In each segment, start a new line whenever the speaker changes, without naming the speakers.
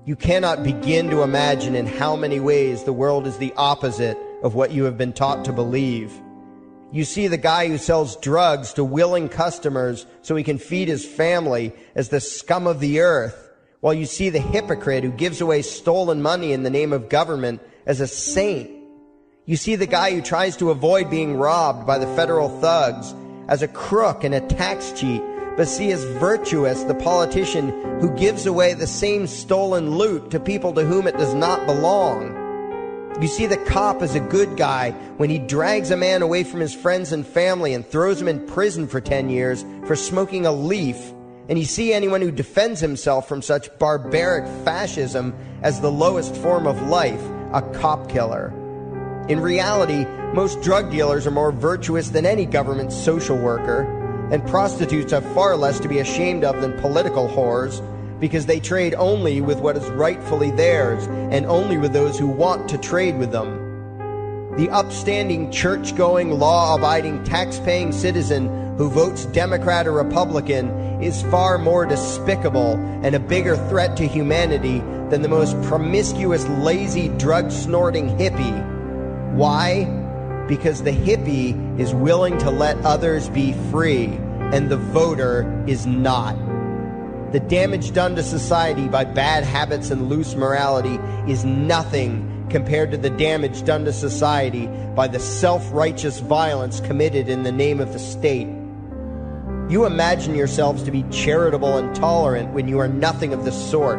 You cannot begin to imagine in how many ways the world is the opposite of what you have been taught to believe. You see the guy who sells drugs to willing customers so he can feed his family as the scum of the earth, while you see the hypocrite who gives away stolen money in the name of government as a saint. You see the guy who tries to avoid being robbed by the federal thugs as a crook and a tax cheat, but see as virtuous the politician who gives away the same stolen loot to people to whom it does not belong. You see the cop as a good guy when he drags a man away from his friends and family and throws him in prison for 10 years for smoking a leaf. And you see anyone who defends himself from such barbaric fascism as the lowest form of life, a cop killer. In reality, most drug dealers are more virtuous than any government social worker, and prostitutes have far less to be ashamed of than political whores, because they trade only with what is rightfully theirs, and only with those who want to trade with them. The upstanding, church-going, law-abiding, tax-paying citizen who votes Democrat or Republican is far more despicable and a bigger threat to humanity than the most promiscuous, lazy, drug-snorting hippie. Why? Because the hippie is willing to let others be free, and the voter is not. The damage done to society by bad habits and loose morality is nothing compared to the damage done to society by the self-righteous violence committed in the name of the state. You imagine yourselves to be charitable and tolerant when you are nothing of the sort.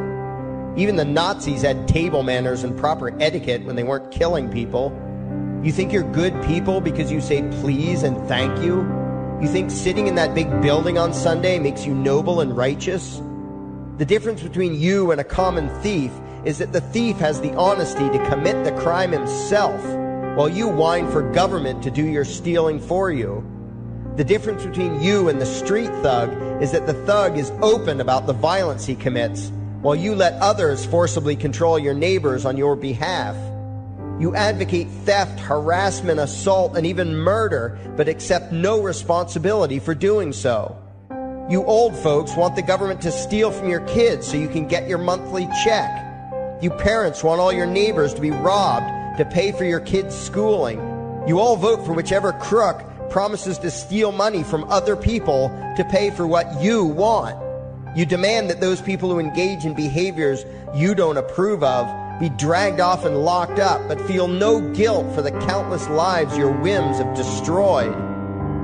Even the Nazis had table manners and proper etiquette when they weren't killing people. You think you're good people because you say please and thank you? You think sitting in that big building on Sunday makes you noble and righteous? The difference between you and a common thief is that the thief has the honesty to commit the crime himself, while you whine for government to do your stealing for you. The difference between you and the street thug is that the thug is open about the violence he commits, while you let others forcibly control your neighbors on your behalf. You advocate theft, harassment, assault, and even murder, but accept no responsibility for doing so. You old folks want the government to steal from your kids so you can get your monthly check. You parents want all your neighbors to be robbed to pay for your kids' schooling. You all vote for whichever crook promises to steal money from other people to pay for what you want. You demand that those people who engage in behaviors you don't approve of be dragged off and locked up, but feel no guilt for the countless lives your whims have destroyed.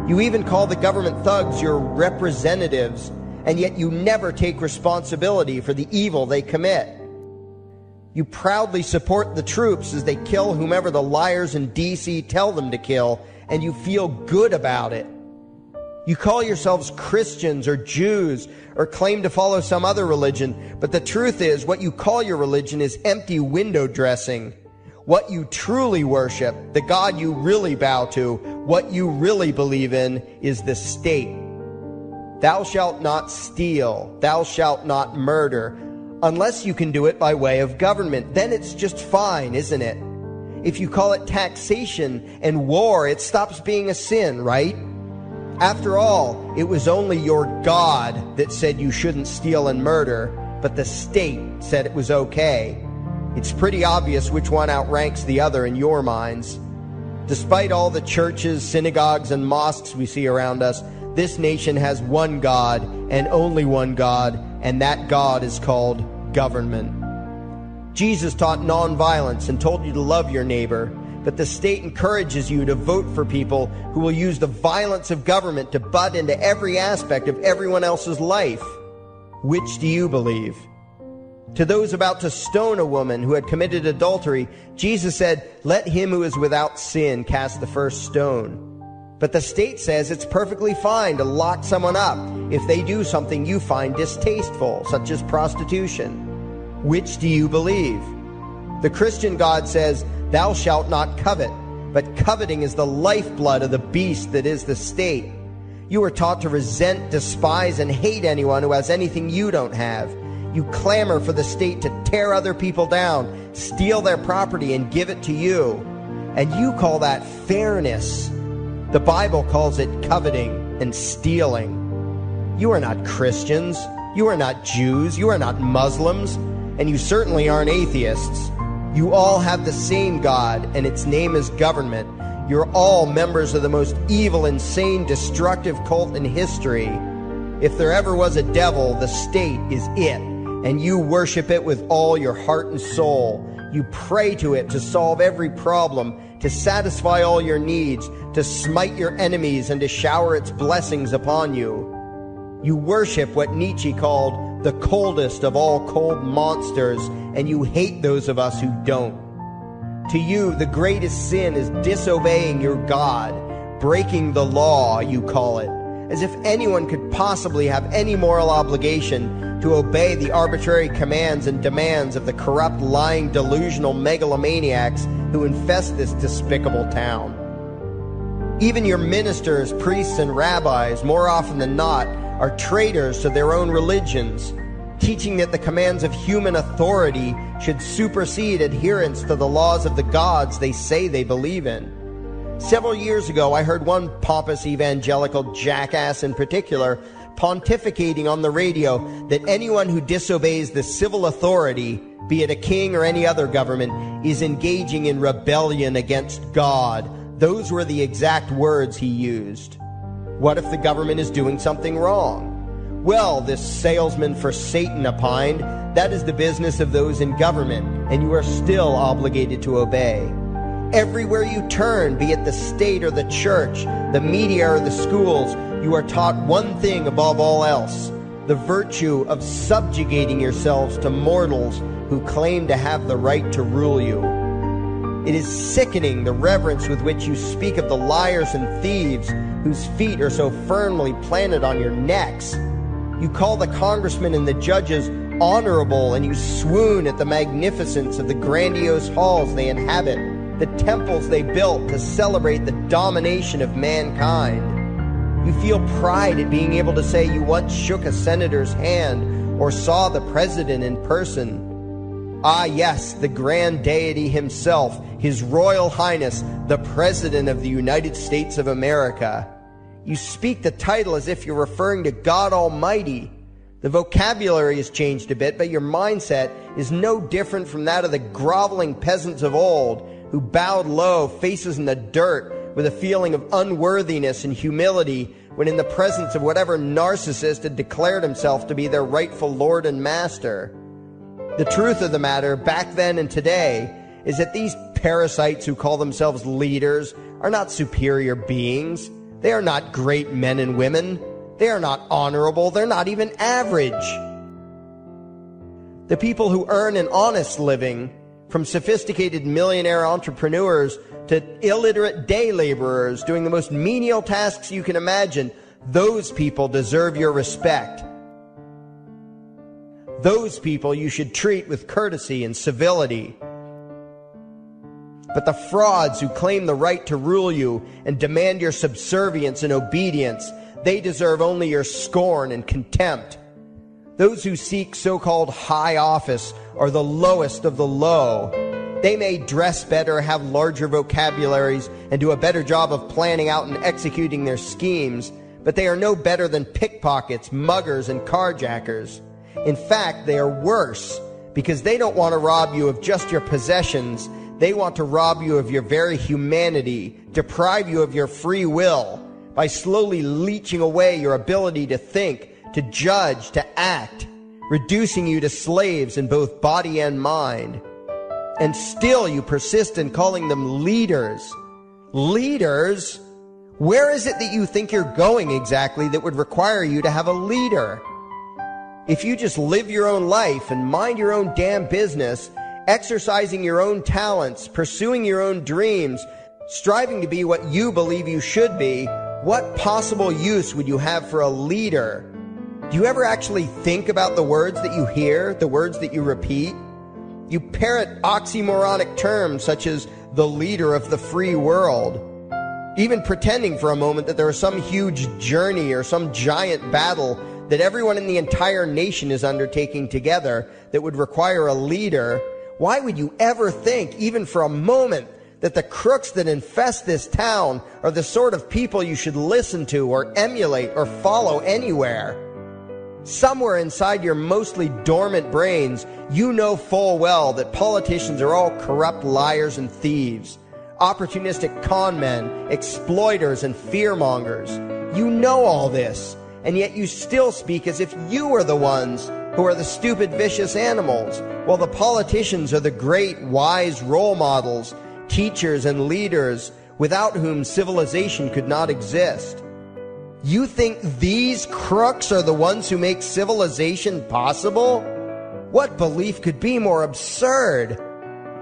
You even call the government thugs your representatives, and yet you never take responsibility for the evil they commit. You proudly support the troops as they kill whomever the liars in D.C. tell them to kill, and you feel good about it. You call yourselves Christians or Jews or claim to follow some other religion, but the truth is what you call your religion is empty window dressing. What you truly worship, the God you really bow to, what you really believe in is the state. Thou shalt not steal, thou shalt not murder, unless you can do it by way of government. Then it's just fine, isn't it? If you call it taxation and war, it stops being a sin, right? After all, it was only your God that said you shouldn't steal and murder, but the state said it was okay. It's pretty obvious which one outranks the other in your minds. Despite all the churches, synagogues, and mosques we see around us, this nation has one God and only one God, and that God is called government. Jesus taught nonviolence and told you to love your neighbor, but the state encourages you to vote for people who will use the violence of government to butt into every aspect of everyone else's life. Which do you believe? To those about to stone a woman who had committed adultery, Jesus said, "Let him who is without sin cast the first stone." But the state says it's perfectly fine to lock someone up if they do something you find distasteful, such as prostitution. Which do you believe? The Christian God says, "Thou shalt not covet," but coveting is the lifeblood of the beast that is the state. You are taught to resent, despise, and hate anyone who has anything you don't have. You clamor for the state to tear other people down, steal their property, and give it to you. And you call that fairness. The Bible calls it coveting and stealing. You are not Christians. You are not Jews. You are not Muslims. and you certainly aren't atheists. You all have the same God, and its name is government. You're all members of the most evil, insane, destructive cult in history. If there ever was a devil, the state is it, and you worship it with all your heart and soul. You pray to it to solve every problem, to satisfy all your needs, to smite your enemies, and to shower its blessings upon you. You worship what Nietzsche called the coldest of all cold monsters, and you hate those of us who don't. To you, the greatest sin is disobeying your God, breaking the law, you call it, as if anyone could possibly have any moral obligation to obey the arbitrary commands and demands of the corrupt, lying, delusional megalomaniacs who infest this despicable town. Even your ministers, priests, and rabbis, more often than not, are traitors to their own religions, teaching that the commands of human authority should supersede adherence to the laws of the gods they say they believe in. Several years ago, I heard one pompous evangelical jackass in particular pontificating on the radio that anyone who disobeys the civil authority, be it a king or any other government, is engaging in rebellion against God. Those were the exact words he used. What if the government is doing something wrong? Well, this salesman for Satan opined, that is the business of those in government, and you are still obligated to obey. Everywhere you turn, be it the state or the church, the media or the schools, you are taught one thing above all else, the virtue of subjugating yourselves to mortals who claim to have the right to rule you. It is sickening the reverence with which you speak of the liars and thieves whose feet are so firmly planted on your necks. You call the congressmen and the judges honorable, and you swoon at the magnificence of the grandiose halls they inhabit, the temples they built to celebrate the domination of mankind. You feel pride at being able to say you once shook a senator's hand or saw the president in person. Ah, yes, the grand deity himself, His Royal Highness, the President of the United States of America. You speak the title as if you're referring to God Almighty. The vocabulary has changed a bit, but your mindset is no different from that of the groveling peasants of old who bowed low, faces in the dirt, with a feeling of unworthiness and humility when in the presence of whatever narcissist had declared himself to be their rightful lord and master. The truth of the matter, back then and today, is that these parasites who call themselves leaders are not superior beings. They are not great men and women. They are not honorable. They're not even average. The people who earn an honest living, from sophisticated millionaire entrepreneurs to illiterate day laborers doing the most menial tasks you can imagine, those people deserve your respect. Those people you should treat with courtesy and civility. But the frauds who claim the right to rule you and demand your subservience and obedience, they deserve only your scorn and contempt. Those who seek so-called high office are the lowest of the low. They may dress better, have larger vocabularies, and do a better job of planning out and executing their schemes, but they are no better than pickpockets, muggers, and carjackers. In fact, they are worse, because they don't want to rob you of just your possessions. They want to rob you of your very humanity, deprive you of your free will, by slowly leeching away your ability to think, to judge, to act, reducing you to slaves in both body and mind. And still you persist in calling them leaders. Leaders? Where is it that you think you're going exactly that would require you to have a leader? If you just live your own life and mind your own damn business, exercising your own talents, pursuing your own dreams, striving to be what you believe you should be, what possible use would you have for a leader? Do you ever actually think about the words that you hear, the words that you repeat? You parrot oxymoronic terms such as the leader of the free world, even pretending for a moment that there is some huge journey or some giant battle that everyone in the entire nation is undertaking together that would require a leader. Why would you ever think, even for a moment, that the crooks that infest this town are the sort of people you should listen to or emulate or follow anywhere? Somewhere inside your mostly dormant brains, you know full well that politicians are all corrupt liars and thieves, opportunistic con men, exploiters, and fearmongers. You know all this, and yet you still speak as if you are the ones who are the stupid, vicious animals, while the politicians are the great, wise role models, teachers, and leaders without whom civilization could not exist. You think these crooks are the ones who make civilization possible? What belief could be more absurd?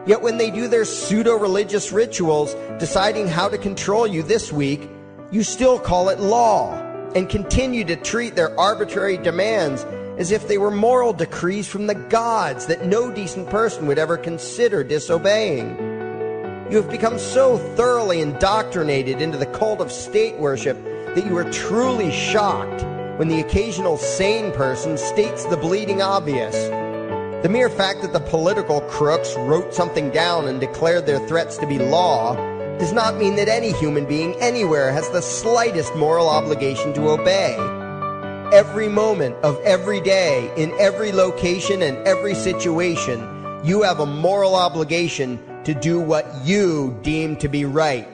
Yet when they do their pseudo-religious rituals deciding how to control you this week, you still call it law and continue to treat their arbitrary demands as if they were moral decrees from the gods that no decent person would ever consider disobeying. You have become so thoroughly indoctrinated into the cult of state worship that you are truly shocked when the occasional sane person states the bleeding obvious. The mere fact that the political crooks wrote something down and declared their threats to be law does not mean that any human being anywhere has the slightest moral obligation to obey. Every moment of every day, in every location and every situation, you have a moral obligation to do what you deem to be right,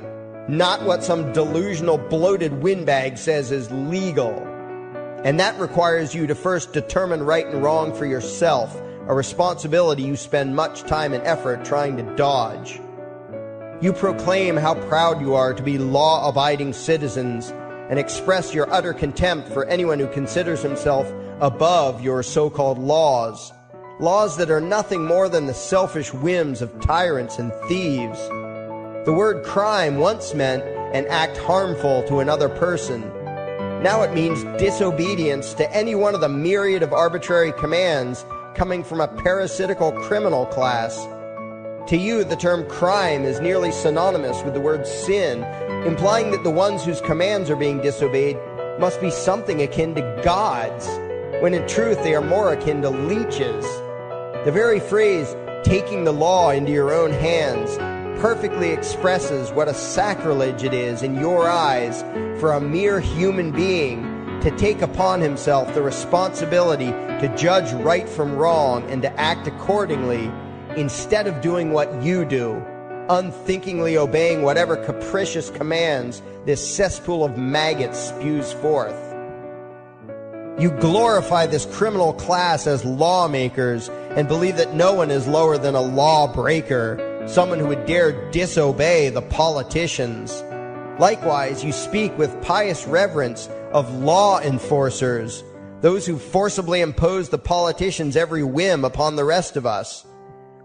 not what some delusional bloated windbag says is legal. And that requires you to first determine right and wrong for yourself, a responsibility you spend much time and effort trying to dodge. You proclaim how proud you are to be law-abiding citizens and express your utter contempt for anyone who considers himself above your so-called laws, laws that are nothing more than the selfish whims of tyrants and thieves. The word crime once meant an act harmful to another person. Now it means disobedience to any one of the myriad of arbitrary commands coming from a parasitical criminal class. To you, the term crime is nearly synonymous with the word sin, implying that the ones whose commands are being disobeyed must be something akin to gods, when in truth they are more akin to leeches. The very phrase, taking the law into your own hands, perfectly expresses what a sacrilege it is in your eyes for a mere human being to take upon himself the responsibility to judge right from wrong and to act accordingly, instead of doing what you do, unthinkingly obeying whatever capricious commands this cesspool of maggots spews forth. You glorify this criminal class as lawmakers and believe that no one is lower than a lawbreaker, someone who would dare disobey the politicians. Likewise, you speak with pious reverence of law enforcers, those who forcibly impose the politicians' every whim upon the rest of us.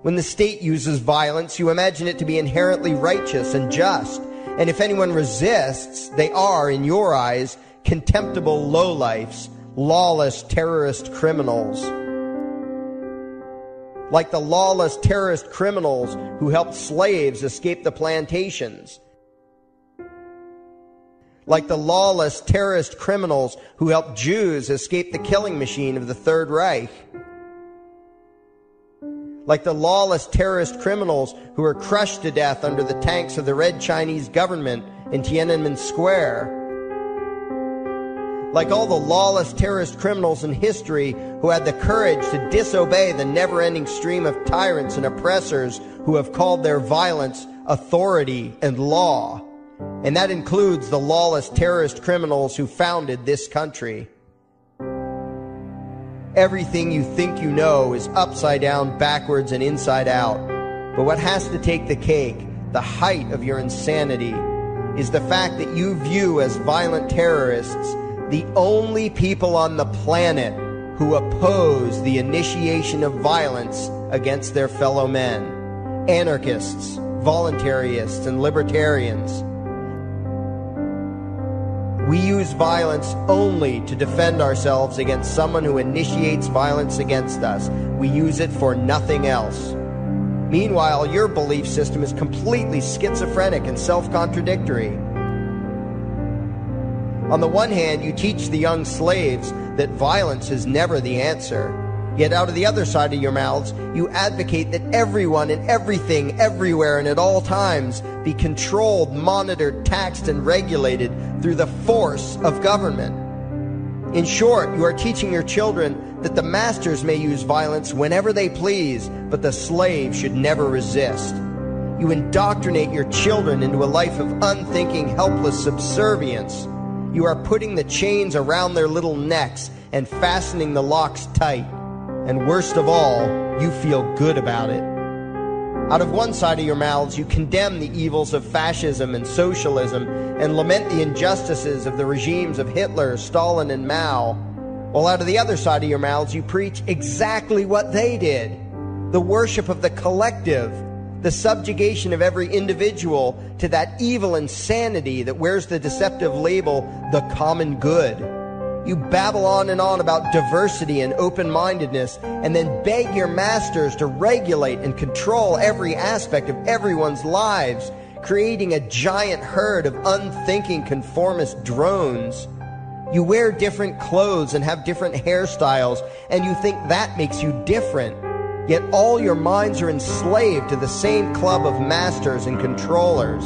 When the state uses violence, you imagine it to be inherently righteous and just, and if anyone resists, they are, in your eyes, contemptible lowlifes, lawless terrorist criminals. Like the lawless terrorist criminals who helped slaves escape the plantations. Like the lawless terrorist criminals who helped Jews escape the killing machine of the Third Reich. Like the lawless terrorist criminals who were crushed to death under the tanks of the Red Chinese government in Tiananmen Square. Like all the lawless terrorist criminals in history who had the courage to disobey the never-ending stream of tyrants and oppressors who have called their violence authority and law. And that includes the lawless terrorist criminals who founded this country. Everything you think you know is upside down, backwards, and inside out. But what has to take the cake, the height of your insanity, is the fact that you view as violent terrorists the only people on the planet who oppose the initiation of violence against their fellow men. Anarchists, voluntarists, and libertarians. We use violence only to defend ourselves against someone who initiates violence against us. We use it for nothing else. Meanwhile, your belief system is completely schizophrenic and self-contradictory. On the one hand, you teach the young slaves that violence is never the answer. Yet out of the other side of your mouths, you advocate that everyone and everything, everywhere and at all times be controlled, monitored, taxed, and regulated through the force of government. In short, you are teaching your children that the masters may use violence whenever they please, but the slave should never resist. You indoctrinate your children into a life of unthinking, helpless subservience. You are putting the chains around their little necks and fastening the locks tight. And worst of all, you feel good about it. Out of one side of your mouths, you condemn the evils of fascism and socialism and lament the injustices of the regimes of Hitler, Stalin, and Mao. While out of the other side of your mouths, you preach exactly what they did. The worship of the collective, the subjugation of every individual to that evil insanity that wears the deceptive label, the common good. You babble on and on about diversity and open-mindedness, and then beg your masters to regulate and control every aspect of everyone's lives, creating a giant herd of unthinking conformist drones. You wear different clothes and have different hairstyles, and you think that makes you different. Yet all your minds are enslaved to the same club of masters and controllers.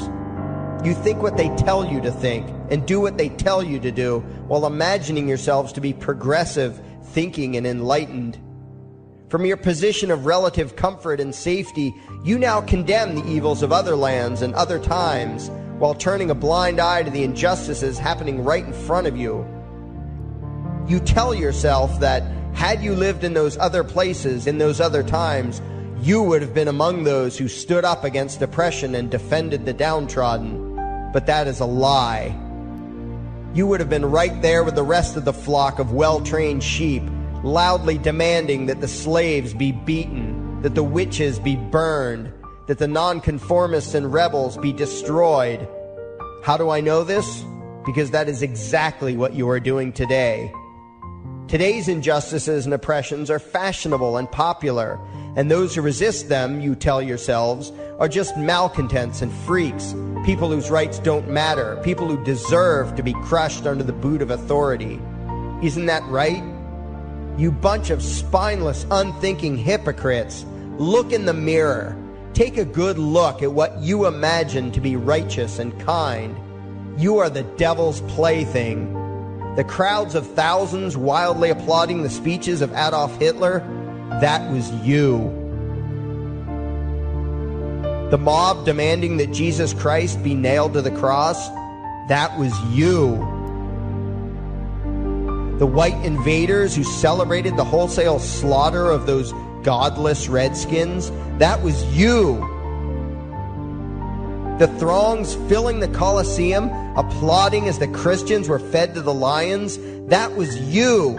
You think what they tell you to think and do what they tell you to do while imagining yourselves to be progressive, thinking, and enlightened. From your position of relative comfort and safety, you now condemn the evils of other lands and other times while turning a blind eye to the injustices happening right in front of you. You tell yourself that had you lived in those other places, in those other times, you would have been among those who stood up against oppression and defended the downtrodden. But that is a lie. You would have been right there with the rest of the flock of well-trained sheep, loudly demanding that the slaves be beaten, that the witches be burned, that the nonconformists and rebels be destroyed. How do I know this? Because that is exactly what you are doing today. Today's injustices and oppressions are fashionable and popular, and those who resist them, you tell yourselves, are just malcontents and freaks, people whose rights don't matter, people who deserve to be crushed under the boot of authority. Isn't that right? You bunch of spineless, unthinking hypocrites, look in the mirror. Take a good look at what you imagine to be righteous and kind. You are the devil's plaything. The crowds of thousands wildly applauding the speeches of Adolf Hitler, that was you. The mob demanding that Jesus Christ be nailed to the cross, that was you. The white invaders who celebrated the wholesale slaughter of those godless redskins, that was you. The throngs filling the Colosseum, applauding as the Christians were fed to the lions, that was you.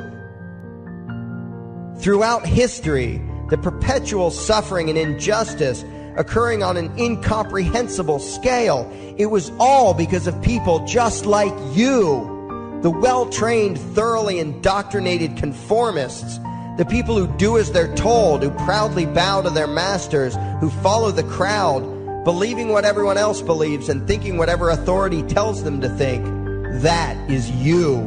Throughout history, the perpetual suffering and injustice occurring on an incomprehensible scale, it was all because of people just like you. The well-trained, thoroughly indoctrinated conformists, the people who do as they're told, who proudly bow to their masters, who follow the crowd, believing what everyone else believes and thinking whatever authority tells them to think. That is you.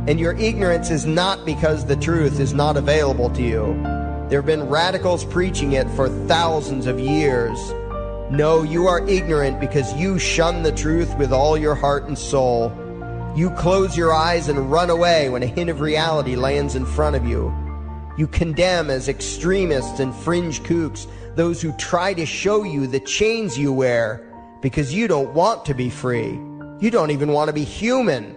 And your ignorance is not because the truth is not available to you. There have been radicals preaching it for thousands of years. No, you are ignorant because you shun the truth with all your heart and soul. You close your eyes and run away when a hint of reality lands in front of you. You condemn as extremists and fringe kooks those who try to show you the chains you wear because you don't want to be free. You don't even want to be human.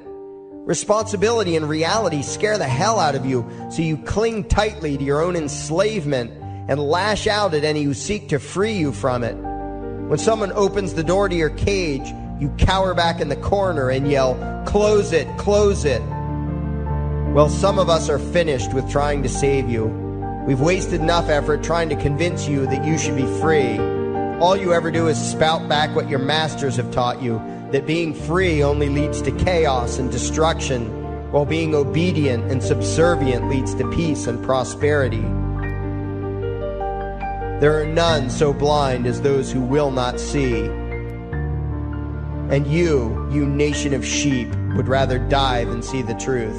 Responsibility and reality scare the hell out of you, so you cling tightly to your own enslavement and lash out at any who seek to free you from it. When someone opens the door to your cage, you cower back in the corner and yell, "Close it, close it." Well, some of us are finished with trying to save you. We've wasted enough effort trying to convince you that you should be free. All you ever do is spout back what your masters have taught you, that being free only leads to chaos and destruction, while being obedient and subservient leads to peace and prosperity. There are none so blind as those who will not see. And you nation of sheep, would rather die than see the truth.